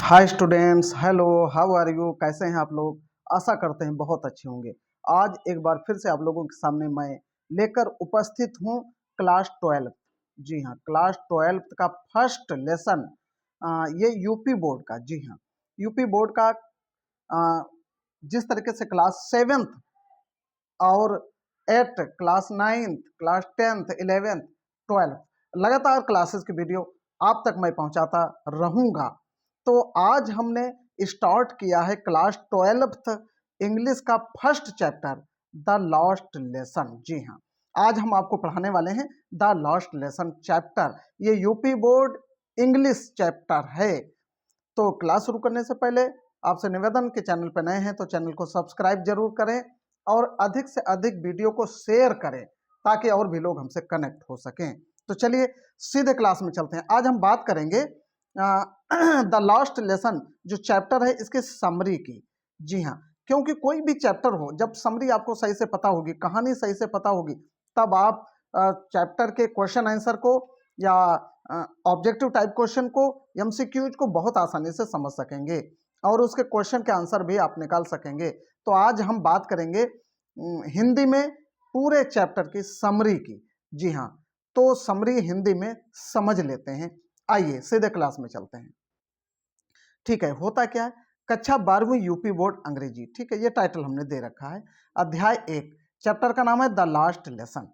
Hi students, hello, how are you? कैसे हैं आप लोग? आशा करते हैं बहुत अच्छे होंगे। आज एक बार फिर से आप लोगों के सामने मैं लेकर उपस्थित हूँ क्लास 12। जी हाँ, क्लास 12 का फर्स्ट लेसन, ये यूपी बोर्ड का। जी हाँ, यूपी बोर्ड का आ, जिस तरीके से क्लास 7th और 8 class 9th class 10th 11th 12 लगातार क्लासेस की वीडियो आप तक मैं पहुंचाता रहूंगा। तो आज हमने स्टार्ट किया है क्लास 12th इंग्लिश का first chapter, the last lesson. जी हाँ, आज हम आपको पढ़ाने वाले हैं द लास्ट लेसन चैप्टर। ये यूपी बोर्ड इंग्लिश चैप्टर है। तो क्लास शुरू करने से पहले आपसे निवेदन के चैनल पर नए हैं तो चैनल को सब्सक्राइब जरूर करें और अधिक से अधिक वीडियो को शेयर करें ताकि और भी लोग हमसे कनेक्ट हो सकें। तो चलिए सीधे क्लास में चलते हैं। आज हम बात करेंगे द लास्ट लेसन जो चैप्टर है इसके समरी की। जी हाँ, क्योंकि कोई भी चैप्टर हो, जब समरी आपको सही से पता होगी, कहानी सही से पता होगी, तब आप चैप्टर के क्वेश्चन आंसर को या ऑब्जेक्टिव टाइप क्वेश्चन को, एमसीक्यूज को बहुत आसानी से समझ सकेंगे और उसके क्वेश्चन के आंसर भी आप निकाल सकेंगे। तो आज हम बात करेंगे हिंदी में पूरे चैप्टर की समरी की। जी हाँ, तो समरी हिंदी में समझ लेते हैं। आइए सीधे क्लास में चलते हैं। ठीक है, होता क्या है, कक्षा 12वीं यूपी बोर्ड अंग्रेजी। ठीक है, ये टाइटल हमने दे रखा है। अध्याय 1, चैप्टर का नाम है द लास्ट लेसन।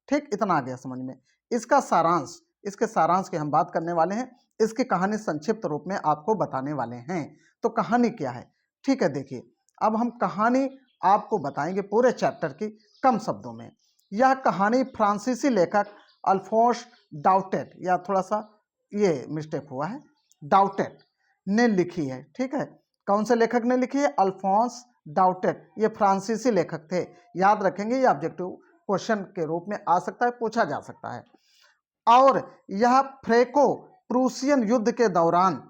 ठीक, इतना आ गया समझ में। इसका सारांश, इसके सारांश की हम बात करने वाले हैं। इसकी कहानी संक्षिप्त रूप में आपको बताने वाले हैं। तो कहानी क्या है? ठीक है, देखिए, अब हम कहानी आपको बताएंगे पूरे चैप्टर की कम शब्दों में। यह कहानी फ्रांसीसी लेखक अल्फोंस डाउटेट, या थोड़ा सा ये मिस्टेक हुआ है, डाउटेट ने लिखी है। ठीक है, कौन से लेखक ने लिखी है? अल्फोंस डाउटेट। ये फ्रांसीसी लेखक थे। याद रखेंगे, ये ऑब्जेक्टिव क्वेश्चन के रूप में आ सकता है, पूछा जा सकता है। और यह फ्रेको प्रूसियन युद्ध के दौरान,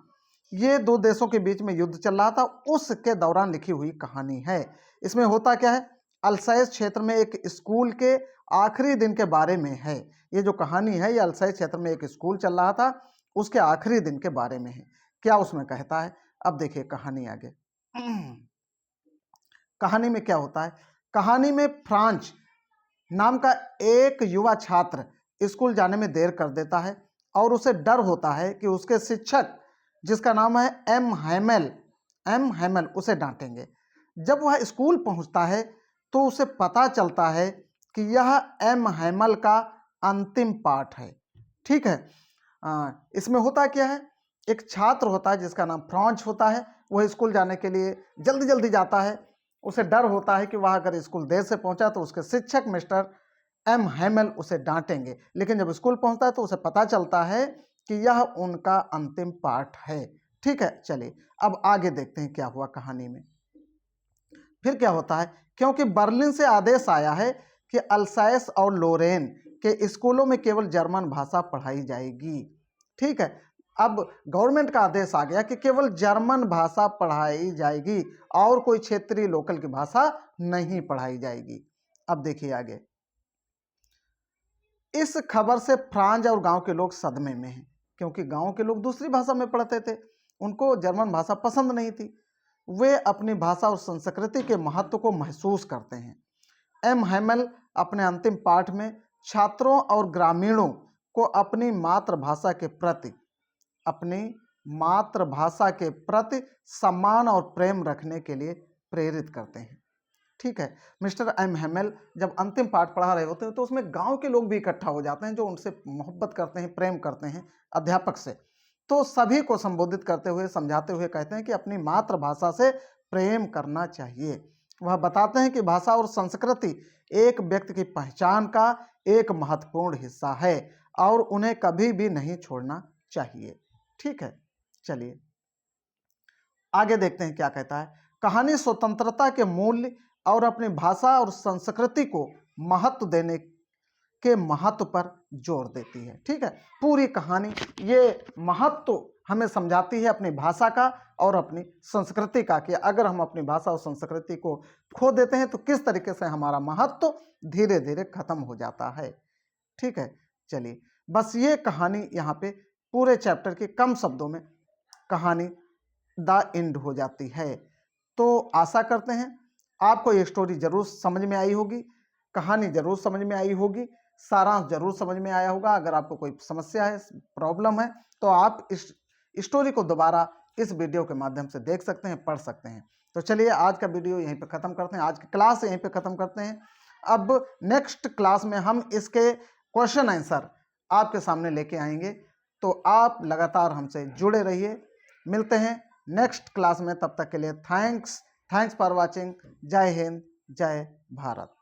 ये दो देशों के बीच में युद्ध चल रहा था, उसके दौरान लिखी हुई कहानी है। इसमें होता क्या है, अल्सैस क्षेत्र में एक स्कूल के आखिरी दिन के बारे में है। ये जो कहानी है, ये अल्सैस क्षेत्र में एक स्कूल चल रहा था, उसके आखिरी दिन के बारे में है। क्या उसमें कहता है, अब देखिए कहानी आगे। कहानी में क्या होता है, कहानी में फ्रांच नाम का एक युवा छात्र स्कूल जाने में देर कर देता है और उसे डर होता है कि उसके शिक्षक, जिसका नाम है एम हैमल उसे डांटेंगे। जब वह स्कूल पहुंचता है तो उसे पता चलता है कि यह एम हैमल का अंतिम पाठ है। ठीक है, इसमें होता क्या है, एक छात्र होता है जिसका नाम फ्रांच होता है। वह स्कूल जाने के लिए जल्दी जल्दी जाता है। उसे डर होता है कि वह अगर स्कूल देर से पहुंचा तो उसके शिक्षक मिस्टर एम हैमल उसे डांटेंगे। लेकिन जब स्कूल पहुंचता है तो उसे पता चलता है कि यह उनका अंतिम पाठ है। ठीक है, चलिए अब आगे देखते हैं क्या हुआ कहानी में। फिर क्या होता है, क्योंकि बर्लिन से आदेश आया है कि अल्सैस और लोरेन के स्कूलों में केवल जर्मन भाषा पढ़ाई जाएगी। ठीक है, अब गवर्नमेंट का आदेश आ गया कि केवल जर्मन भाषा पढ़ाई जाएगी और कोई क्षेत्रीय लोकल की भाषा नहीं पढ़ाई जाएगी। अब देखिए आगे। इस खबर से फ्रांस और गांव के लोग सदमे में हैं, क्योंकि गांव के लोग दूसरी भाषा में पढ़ते थे, उनको जर्मन भाषा पसंद नहीं थी। वे अपनी भाषा और संस्कृति के महत्व को महसूस करते हैं। एम हैमल अपने अंतिम पाठ में छात्रों और ग्रामीणों को अपनी मातृभाषा के प्रति सम्मान और प्रेम रखने के लिए प्रेरित करते हैं। ठीक है, मिस्टर एम हैमल जब अंतिम पाठ पढ़ा रहे होते हैं तो उसमें गांव के लोग भी इकट्ठा हो जाते हैं जो उनसे मोहब्बत करते हैं, प्रेम करते हैं अध्यापक से। तो सभी को संबोधित करते हुए, समझाते हुए कहते हैं कि अपनी मातृभाषा से प्रेम करना चाहिए। वह बताते हैं कि भाषा और संस्कृति एक व्यक्ति की पहचान का एक महत्वपूर्ण हिस्सा है और उन्हें कभी भी नहीं छोड़ना चाहिए। ठीक है, चलिए आगे देखते हैं क्या कहता है। कहानी स्वतंत्रता के मूल्य और अपनी भाषा और संस्कृति को महत्व देने के महत्व पर जोर देती है। ठीक है, पूरी कहानी ये महत्व हमें समझाती है अपनी भाषा का और अपनी संस्कृति का, कि अगर हम अपनी भाषा और संस्कृति को खो देते हैं तो किस तरीके से हमारा महत्व धीरे धीरे खत्म हो जाता है। ठीक है, चलिए बस ये कहानी यहाँ पे पूरे चैप्टर के कम शब्दों में कहानी द एंड हो जाती है। तो आशा करते हैं आपको ये स्टोरी जरूर समझ में आई होगी, कहानी जरूर समझ में आई होगी, सारांश जरूर समझ में आया होगा। अगर आपको कोई समस्या है, प्रॉब्लम है, तो आप इस स्टोरी को दोबारा इस वीडियो के माध्यम से देख सकते हैं, पढ़ सकते हैं। तो चलिए आज का वीडियो यहीं पे ख़त्म करते हैं, आज की क्लास यहीं पे ख़त्म करते हैं। अब नेक्स्ट क्लास में हम इसके क्वेश्चन आंसर आपके सामने लेके आएंगे, तो आप लगातार हमसे जुड़े रहिए। मिलते हैं नेक्स्ट क्लास में, तब तक के लिए थैंक्स फॉर वॉचिंग। जय हिंद, जय भारत।